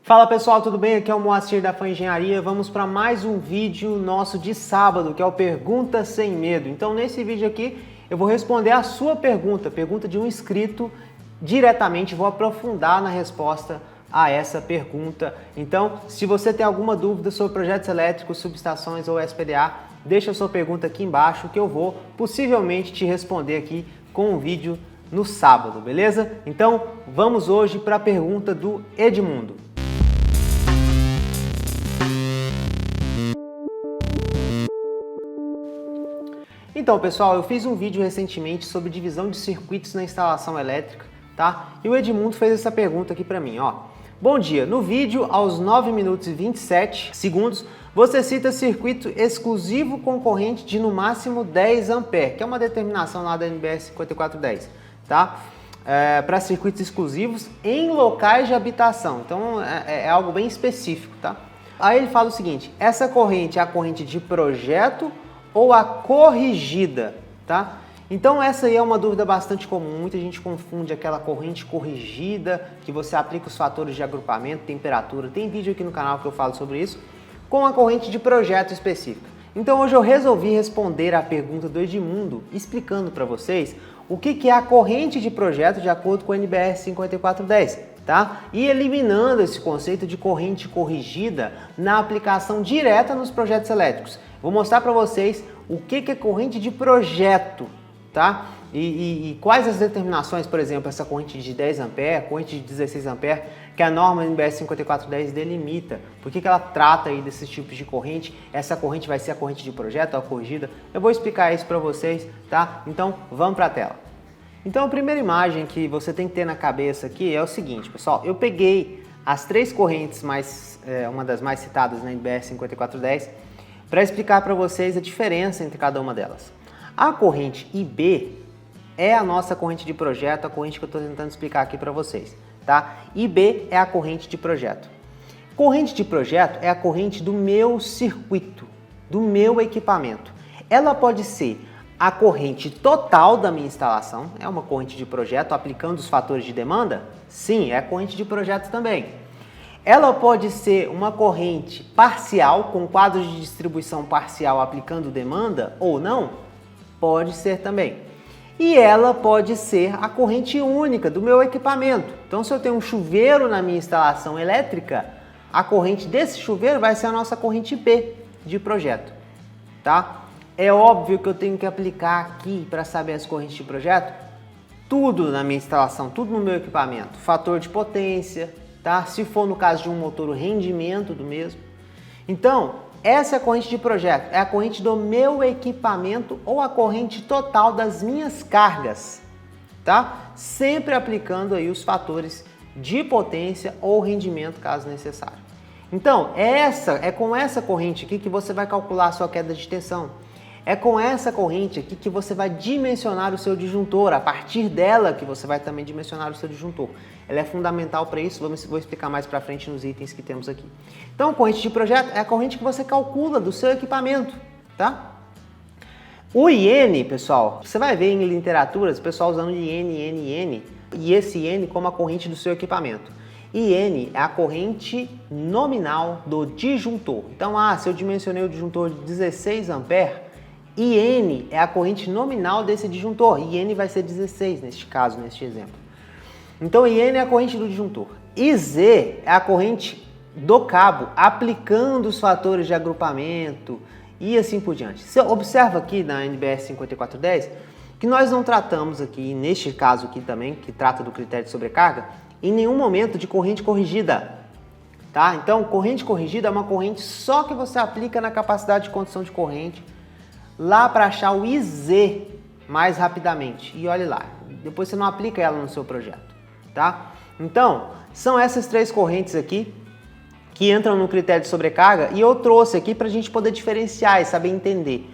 Fala pessoal, tudo bem? Aqui é o Moacir da Fan Engenharia. Vamos para mais um vídeo nosso de sábado, que é o Pergunta Sem Medo. Então nesse vídeo aqui eu vou responder a sua pergunta de um inscrito diretamente, vou aprofundar na resposta a essa pergunta. Então, se você tem alguma dúvida sobre projetos elétricos, subestações ou SPDA, deixa a sua pergunta aqui embaixo que eu vou possivelmente te responder aqui com um vídeo no sábado, beleza? Então, vamos hoje para a pergunta do Edmundo. Então, pessoal, eu fiz um vídeo recentemente sobre divisão de circuitos na instalação elétrica, tá? E o Edmundo fez essa pergunta aqui para mim, ó. Bom dia, no vídeo, aos 9 minutos e 27 segundos, você cita circuito exclusivo com corrente de no máximo 10 ampere, que é uma determinação lá da NBR 5410, tá? Para circuitos exclusivos em locais de habitação, então é algo bem específico, tá? Aí ele fala o seguinte, essa corrente é a corrente de projeto ou a corrigida, tá? Então essa aí é uma dúvida bastante comum, muita gente confunde aquela corrente corrigida, que você aplica os fatores de agrupamento, temperatura, tem vídeo aqui no canal que eu falo sobre isso, com a corrente de projeto específica. Então hoje eu resolvi responder a pergunta do Edmundo, explicando para vocês o que é a corrente de projeto de acordo com a NBR 5410, tá? E eliminando esse conceito de corrente corrigida na aplicação direta nos projetos elétricos. Vou mostrar para vocês o que é corrente de projeto, tá? E quais as determinações, por exemplo, essa corrente de 10 ampere, corrente de 16 ampere, que a norma NBR 5410 delimita. Por que ela trata aí desses tipos de corrente? Essa corrente vai ser a corrente de projeto ou a corrigida? Eu vou explicar isso para vocês, tá? Então, vamos para a tela. Então, a primeira imagem que você tem que ter na cabeça aqui é o seguinte, pessoal. Eu peguei as três correntes, uma das mais citadas na NBR 5410, para explicar para vocês a diferença entre cada uma delas. A corrente IB é a nossa corrente de projeto, a corrente que eu estou tentando explicar aqui para vocês, tá? IB é a corrente de projeto. Corrente de projeto é a corrente do meu circuito, do meu equipamento. Ela pode ser a corrente total da minha instalação, é uma corrente de projeto aplicando os fatores de demanda? Sim, é corrente de projeto também. Ela pode ser uma corrente parcial, com quadro de distribuição parcial aplicando demanda ou não? Pode ser também. E ela pode ser a corrente única do meu equipamento. Então, se eu tenho um chuveiro na minha instalação elétrica, a corrente desse chuveiro vai ser a nossa corrente B de projeto, tá? É óbvio que eu tenho que aplicar aqui para saber as correntes de projeto tudo na minha instalação, tudo no meu equipamento. Fator de potência, tá? Se for no caso de um motor, o rendimento do mesmo. Então, essa é a corrente de projeto, é a corrente do meu equipamento ou a corrente total das minhas cargas, tá? Sempre aplicando aí os fatores de potência ou rendimento, caso necessário. Então, é com essa corrente aqui que você vai calcular a sua queda de tensão. É com essa corrente aqui que você vai dimensionar o seu disjuntor, a partir dela que você vai também dimensionar o seu disjuntor. Ela é fundamental para isso, vou explicar mais para frente nos itens que temos aqui. Então, corrente de projeto é a corrente que você calcula do seu equipamento, tá? O IN, pessoal, você vai ver em literaturas o pessoal usando IN, e esse IN como a corrente do seu equipamento. IN é a corrente nominal do disjuntor. Então, se eu dimensionei o disjuntor de 16 ampere, IN é a corrente nominal desse disjuntor, IN vai ser 16 neste caso, neste exemplo. Então, IN é a corrente do disjuntor. IZ é a corrente do cabo, aplicando os fatores de agrupamento e assim por diante. Você observa aqui na NBR 5410 que nós não tratamos aqui, neste caso aqui também, que trata do critério de sobrecarga, em nenhum momento de corrente corrigida. Tá? Então, corrente corrigida é uma corrente só que você aplica na capacidade de condução de corrente, lá para achar o IZ mais rapidamente. E olhe lá, depois você não aplica ela no seu projeto, tá? Então, são essas três correntes aqui que entram no critério de sobrecarga e eu trouxe aqui para a gente poder diferenciar e saber entender.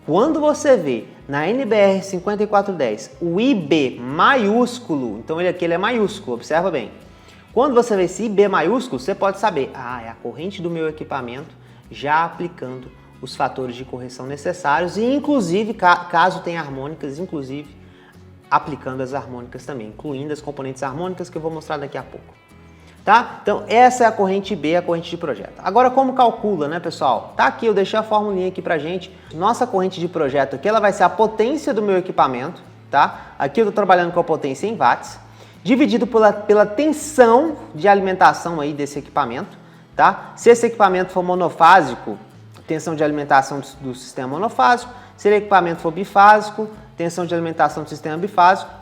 Quando você vê na NBR 5410 o IB maiúsculo, então ele é maiúsculo, observa bem. Quando você vê esse IB maiúsculo, você pode saber, é a corrente do meu equipamento já aplicando os fatores de correção necessários e inclusive, caso tenha harmônicas, aplicando as harmônicas também, incluindo as componentes harmônicas que eu vou mostrar daqui a pouco. Tá? Então, essa é a corrente B, a corrente de projeto. Agora, como calcula, né, pessoal? Tá aqui, eu deixei a formulinha aqui pra gente. Nossa corrente de projeto aqui, ela vai ser a potência do meu equipamento, tá? Aqui eu tô trabalhando com a potência em watts, dividido pela tensão de alimentação aí desse equipamento, tá? Se esse equipamento for monofásico, tensão de alimentação do sistema monofásico. Se o equipamento for bifásico, tensão de alimentação do sistema bifásico.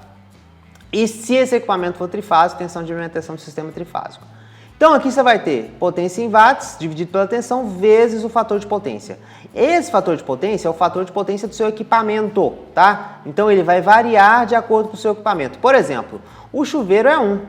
E se esse equipamento for trifásico, tensão de alimentação do sistema trifásico. Então aqui você vai ter potência em watts dividido pela tensão vezes o fator de potência. Esse fator de potência é o fator de potência do seu equipamento, tá? Então ele vai variar de acordo com o seu equipamento. Por exemplo, o chuveiro é 1.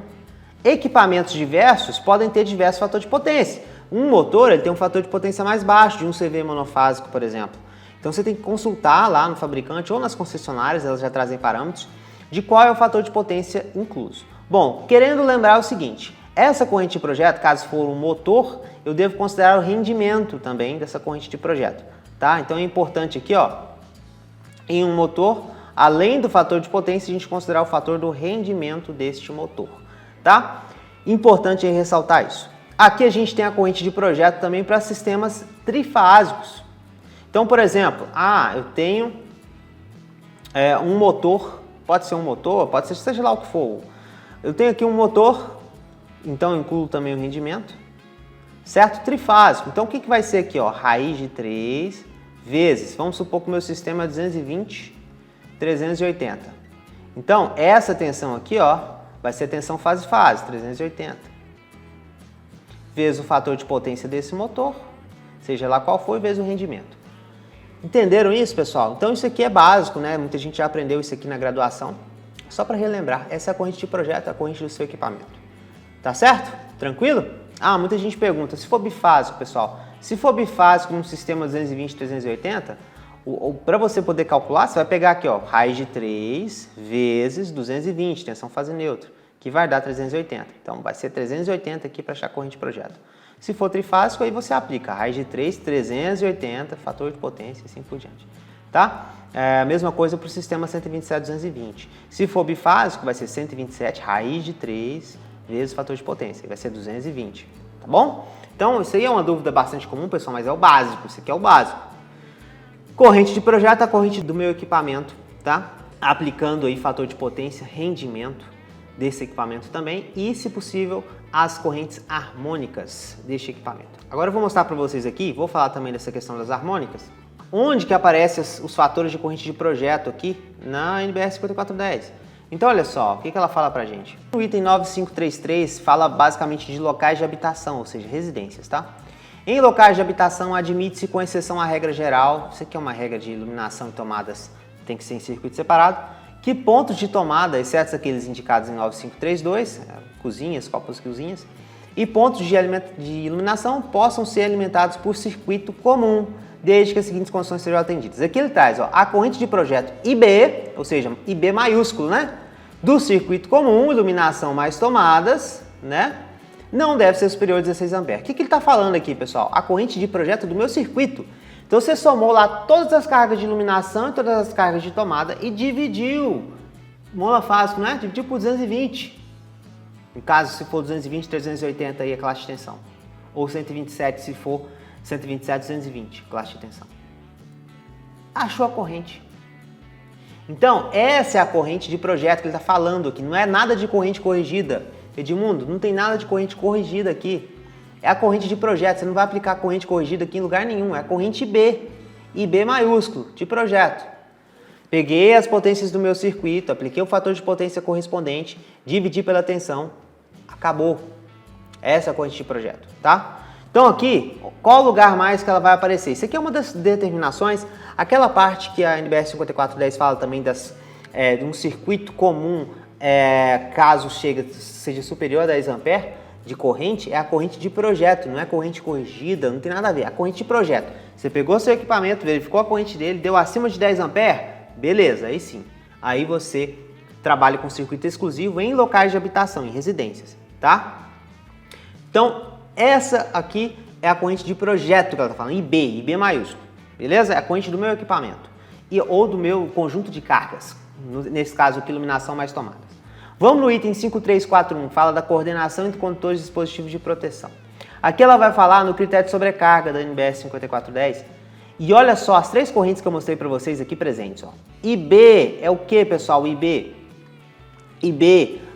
Equipamentos diversos podem ter diversos fatores de potência. Um motor ele tem um fator de potência mais baixo, de um CV monofásico, por exemplo. Então você tem que consultar lá no fabricante ou nas concessionárias, elas já trazem parâmetros, de qual é o fator de potência incluso. Bom, querendo lembrar o seguinte, essa corrente de projeto, caso for um motor, eu devo considerar o rendimento também dessa corrente de projeto, tá? Então é importante aqui, ó, em um motor, além do fator de potência, a gente considerar o fator do rendimento deste motor, tá? Importante ressaltar isso. Aqui a gente tem a corrente de projeto também para sistemas trifásicos. Então, por exemplo, eu tenho um motor. Pode ser um motor, pode ser seja lá o que for. Eu tenho aqui um motor, então eu incluo também o rendimento, certo? Trifásico. Então o que vai ser aqui, ó? Raiz de 3 vezes, vamos supor que o meu sistema é 220, 380. Então essa tensão aqui, ó, vai ser a tensão fase-fase, 380. Vezes o fator de potência desse motor, seja lá qual for, vezes o rendimento. Entenderam isso, pessoal? Então isso aqui é básico, né? Muita gente já aprendeu isso aqui na graduação. Só para relembrar, essa é a corrente de projeto, a corrente do seu equipamento. Tá certo? Tranquilo? Muita gente pergunta, se for bifásico, pessoal, se for bifásico num sistema 220, 380, para você poder calcular, você vai pegar aqui, ó, raiz de 3 vezes 220, tensão fase neutra, que vai dar 380. Então vai ser 380 aqui para achar a corrente de projeto. Se for trifásico, aí você aplica raiz de 3, 380, fator de potência e assim por diante. Tá? A mesma coisa para o sistema 127, 220. Se for bifásico, vai ser 127, raiz de 3, vezes o fator de potência, vai ser 220. Tá bom? Então, isso aí é uma dúvida bastante comum, pessoal, mas é o básico. Isso aqui é o básico. Corrente de projeto, a corrente do meu equipamento, tá? Aplicando aí fator de potência, rendimento desse equipamento também e, se possível, as correntes harmônicas deste equipamento. Agora eu vou mostrar para vocês aqui, vou falar também dessa questão das harmônicas, onde que aparecem os fatores de corrente de projeto aqui na NBR 5410. Então olha só, o que ela fala pra gente? O item 9533 fala basicamente de locais de habitação, ou seja, residências, tá? Em locais de habitação admite-se, com exceção à regra geral, isso aqui é uma regra de iluminação e tomadas, tem que ser em circuito separado, que pontos de tomada, exceto aqueles indicados em 9532, cozinhas, copos cozinhas, e pontos de iluminação possam ser alimentados por circuito comum, desde que as seguintes condições sejam atendidas. Aqui ele traz, ó, a corrente de projeto IB, ou seja, IB maiúsculo, né? Do circuito comum, iluminação mais tomadas, né? Não deve ser superior a 16 A. O que ele está falando aqui, pessoal? A corrente de projeto do meu circuito. Então você somou lá todas as cargas de iluminação e todas as cargas de tomada e dividiu, monofásico, né? Dividiu por 220. No caso, se for 220, 380 aí a classe de tensão. Ou 127 se for 127, 220, classe de tensão. Achou a corrente. Então, essa é a corrente de projeto que ele está falando aqui. Não é nada de corrente corrigida. Edmundo, não tem nada de corrente corrigida aqui. É a corrente de projeto. Você não vai aplicar a corrente corrigida aqui em lugar nenhum. É a corrente IB. IB maiúsculo, de projeto. Peguei as potências do meu circuito, apliquei o fator de potência correspondente, dividi pela tensão. Acabou. Essa é a corrente de projeto, tá? Então aqui, qual lugar mais que ela vai aparecer? Isso aqui é uma das determinações, aquela parte que a NBR 5410 fala também de um circuito comum, caso seja superior a 10 A de corrente, é a corrente de projeto, não é corrente corrigida, não tem nada a ver, é a corrente de projeto. Você pegou seu equipamento, verificou a corrente dele, deu acima de 10 A, beleza, aí sim. Aí você trabalha com circuito exclusivo em locais de habitação, em residências, tá? Então, essa aqui é a corrente de projeto que ela está falando, IB maiúsculo, beleza? É a corrente do meu equipamento ou do meu conjunto de cargas, nesse caso aqui, iluminação mais tomadas. Vamos no item 5341, fala da coordenação entre condutores e dispositivos de proteção. Aqui ela vai falar no critério de sobrecarga da NBS 5410. E olha só as três correntes que eu mostrei para vocês aqui presentes. Ó. IB é o que, pessoal? IB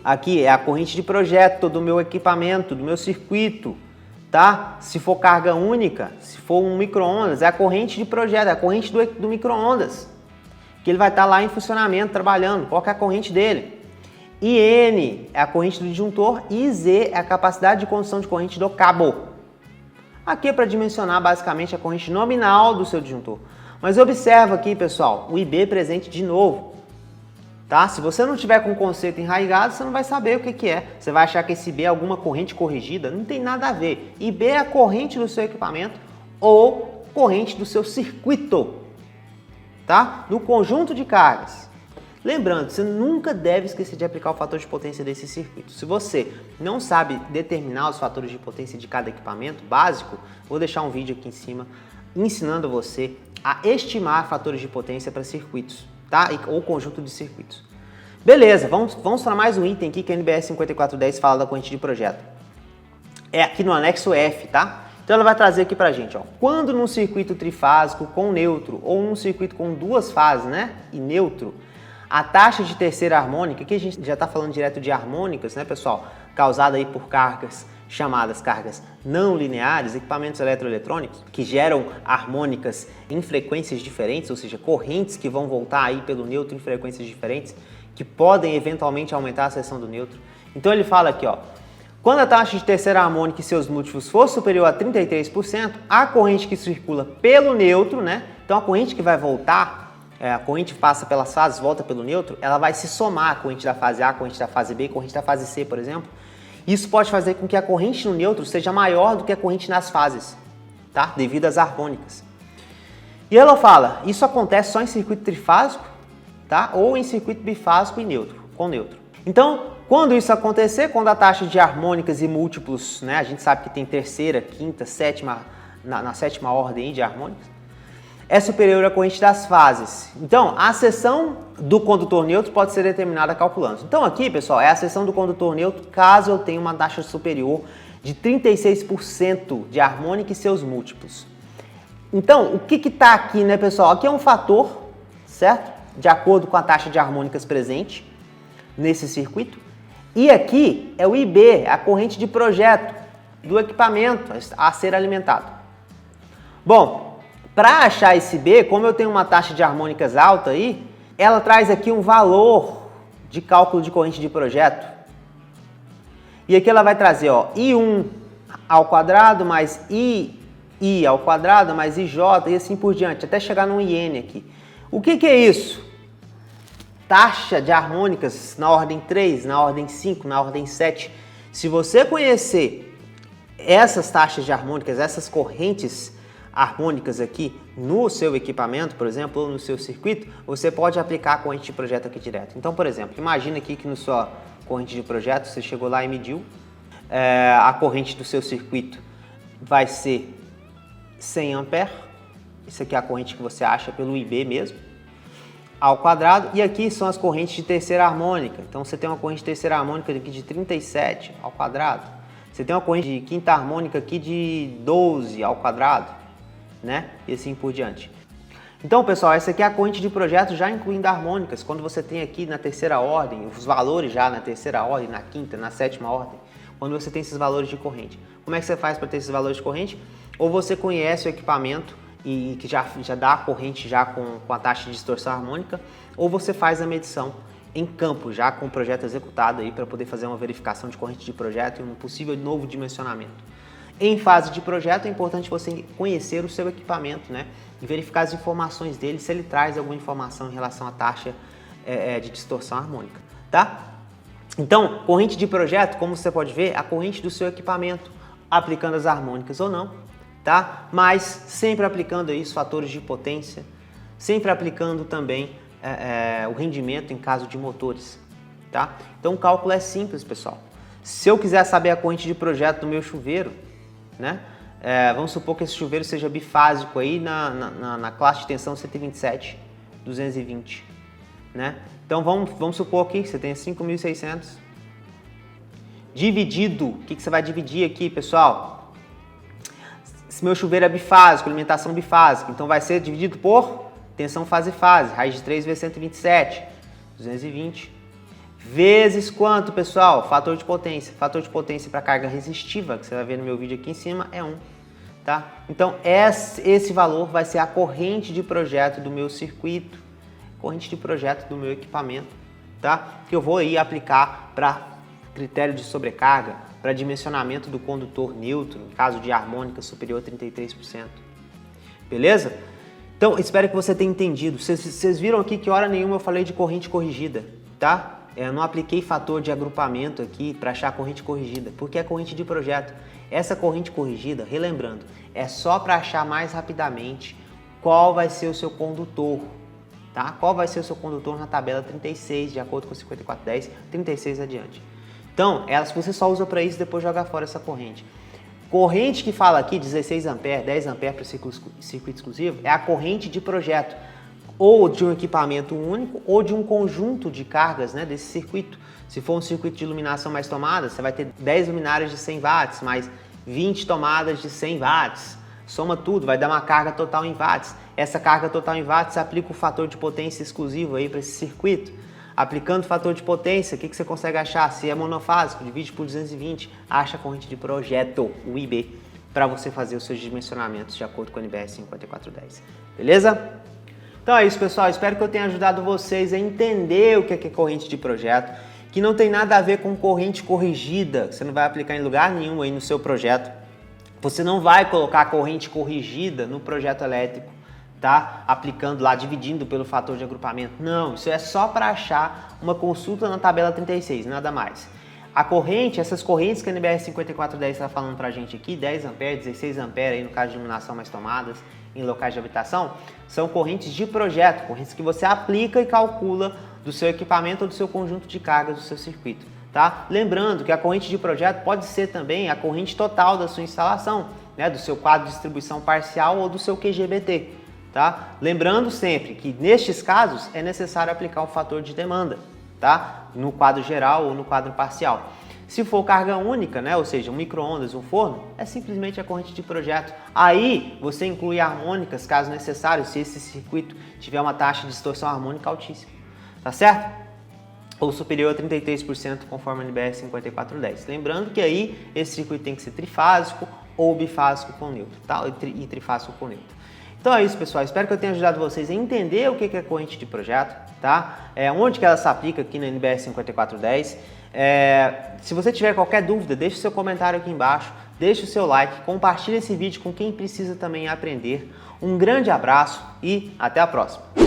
aqui é a corrente de projeto do meu equipamento, do meu circuito. Tá? Se for carga única, se for um micro-ondas, é a corrente de projeto, é a corrente do micro-ondas. Que ele vai estar lá em funcionamento, trabalhando. Qual que é a corrente dele? IN é a corrente do disjuntor e Z é a capacidade de condução de corrente do cabo. Aqui é para dimensionar basicamente a corrente nominal do seu disjuntor. Mas observa aqui, pessoal, o IB presente de novo. Tá? Se você não tiver com o conceito enraizado, você não vai saber o que é. Você vai achar que esse IB é alguma corrente corrigida. Não tem nada a ver. IB é a corrente do seu equipamento ou corrente do seu circuito. Tá? No conjunto de cargas. Lembrando, você nunca deve esquecer de aplicar o fator de potência desse circuito. Se você não sabe determinar os fatores de potência de cada equipamento básico, vou deixar um vídeo aqui em cima ensinando você a estimar fatores de potência para circuitos, tá? Ou conjunto de circuitos. Beleza, vamos para mais um item aqui que a NBS 5410 fala da corrente de projeto. É aqui no anexo F, tá? Então ela vai trazer aqui pra gente, ó. Quando num circuito trifásico com neutro ou num circuito com duas fases, né, e neutro, a taxa de terceira harmônica, que a gente já está falando direto de harmônicas, né, pessoal? Causada aí por cargas chamadas cargas não lineares, equipamentos eletroeletrônicos, que geram harmônicas em frequências diferentes, ou seja, correntes que vão voltar aí pelo neutro em frequências diferentes, que podem eventualmente aumentar a seção do neutro. Então ele fala aqui, ó, quando a taxa de terceira harmônica e seus múltiplos for superior a 33%, a corrente que circula pelo neutro, né? Então a corrente que vai voltar, a corrente passa pelas fases, volta pelo neutro, ela vai se somar à corrente da fase A, à corrente da fase B, à corrente da fase C, por exemplo. Isso pode fazer com que a corrente no neutro seja maior do que a corrente nas fases, tá? Devido às harmônicas. E ela fala, isso acontece só em circuito trifásico, tá? Ou em circuito bifásico e neutro, com neutro. Então, quando isso acontecer, quando a taxa de harmônicas e múltiplos, né? A gente sabe que tem terceira, quinta, sétima, na sétima ordem de harmônicas, é superior à corrente das fases. Então, a seção do condutor neutro pode ser determinada calculando. Então aqui, pessoal, é a seção do condutor neutro caso eu tenha uma taxa superior de 36% de harmônica e seus múltiplos. Então, o que está aqui, né, pessoal? Aqui é um fator, certo? De acordo com a taxa de harmônicas presente nesse circuito. E aqui é o IB, a corrente de projeto do equipamento a ser alimentado. Bom, para achar esse B, como eu tenho uma taxa de harmônicas alta aí, ela traz aqui um valor de cálculo de corrente de projeto. E aqui ela vai trazer, ó, I1 ao quadrado mais I ao quadrado mais IJ e assim por diante, até chegar no IN aqui. O que é isso? Taxa de harmônicas na ordem 3, na ordem 5, na ordem 7. Se você conhecer essas taxas de harmônicas, essas correntes harmônicas aqui no seu equipamento, por exemplo, ou no seu circuito, você pode aplicar a corrente de projeto aqui direto. Então, por exemplo, imagina aqui que na sua corrente de projeto, você chegou lá e mediu, a corrente do seu circuito vai ser 100 A, isso aqui é a corrente que você acha pelo IB mesmo, ao quadrado, e aqui são as correntes de terceira harmônica. Então você tem uma corrente de terceira harmônica aqui de 37 ao quadrado, você tem uma corrente de quinta harmônica aqui de 12 ao quadrado, né? E assim por diante. Então, pessoal, essa aqui é a corrente de projeto já incluindo harmônicas. Quando você tem aqui na terceira ordem, os valores já na terceira ordem, na quinta, na sétima ordem, quando você tem esses valores de corrente. Como é que você faz para ter esses valores de corrente? Ou você conhece o equipamento e que já dá a corrente já com a taxa de distorção harmônica, ou você faz a medição em campo, já com o projeto executado aí, para poder fazer uma verificação de corrente de projeto e um possível novo dimensionamento. Em fase de projeto é importante você conhecer o seu equipamento, né? E verificar as informações dele, se ele traz alguma informação em relação à taxa de distorção harmônica, tá? Então, corrente de projeto, como você pode ver, a corrente do seu equipamento, aplicando as harmônicas ou não, tá? Mas sempre aplicando aí os fatores de potência, sempre aplicando também o rendimento em caso de motores, tá? Então o cálculo é simples, pessoal. Se eu quiser saber a corrente de projeto do meu chuveiro, né? Vamos supor que esse chuveiro seja bifásico aí na classe de tensão 127, 220, né? Então vamos supor aqui que você tenha 5.600 dividido, o que você vai dividir aqui, pessoal? Se meu chuveiro é bifásico, alimentação bifásica, então vai ser dividido por tensão fase-fase, raiz de 3 vezes 127, 220. Vezes quanto, pessoal? Fator de potência. Fator de potência para carga resistiva, que você vai ver no meu vídeo aqui em cima, é 1. Tá? Então, esse valor vai ser a corrente de projeto do meu circuito, corrente de projeto do meu equipamento, tá? Que eu vou aí aplicar para critério de sobrecarga, para dimensionamento do condutor neutro, em caso de harmônica superior a 33%. Beleza? Então, espero que você tenha entendido. Vocês viram aqui que hora nenhuma eu falei de corrente corrigida, tá? Eu não apliquei fator de agrupamento aqui para achar a corrente corrigida, porque é corrente de projeto. Essa corrente corrigida, relembrando, é só para achar mais rapidamente qual vai ser o seu condutor, tá? Qual vai ser o seu condutor na tabela 36, de acordo com 5410, 36 adiante. Então, você só usa para isso e depois joga fora essa corrente. Corrente que fala aqui, 16 A, 10 A para o circuito exclusivo, é a corrente de projeto, ou de um equipamento único, ou de um conjunto de cargas, né, desse circuito. Se for um circuito de iluminação mais tomadas, você vai ter 10 luminárias de 100 watts, mais 20 tomadas de 100 watts. Soma tudo, vai dar uma carga total em watts. Essa carga total em watts aplica o fator de potência exclusivo aí para esse circuito. Aplicando o fator de potência, o que você consegue achar? Se é monofásico, divide por 220, acha a corrente de projeto, o IB, para você fazer os seus dimensionamentos de acordo com a NBR 5410. Beleza? Então é isso, pessoal. Espero que eu tenha ajudado vocês a entender o que é corrente de projeto, que não tem nada a ver com corrente corrigida, que você não vai aplicar em lugar nenhum aí no seu projeto. Você não vai colocar corrente corrigida no projeto elétrico, tá? Aplicando lá, dividindo pelo fator de agrupamento. Não, isso é só para achar uma consulta na tabela 36, nada mais. A corrente, essas correntes que a NBR 5410 está falando para a gente aqui, 10 A, 16 A aí no caso de iluminação mais tomadas, em locais de habitação, são correntes de projeto, correntes que você aplica e calcula do seu equipamento ou do seu conjunto de cargas do seu circuito, tá? Lembrando que a corrente de projeto pode ser também a corrente total da sua instalação, né? Do seu quadro de distribuição parcial ou do seu QGBT, tá? Lembrando sempre que nestes casos é necessário aplicar o fator de demanda, tá? No quadro geral ou no quadro parcial. Se for carga única, né, ou seja, um micro-ondas, um forno, é simplesmente a corrente de projeto. Aí você inclui harmônicas, caso necessário, se esse circuito tiver uma taxa de distorção harmônica altíssima. Tá certo? Ou superior a 33%, conforme a NBR 5410. Lembrando que aí esse circuito tem que ser trifásico ou bifásico com neutro, tá? E trifásico com neutro. Então é isso, pessoal. Espero que eu tenha ajudado vocês a entender o que é corrente de projeto, tá? Onde que ela se aplica aqui na NBR 5410. Se você tiver qualquer dúvida, deixe o seu comentário aqui embaixo, deixe o seu like, compartilhe esse vídeo com quem precisa também aprender. Um grande abraço e até a próxima!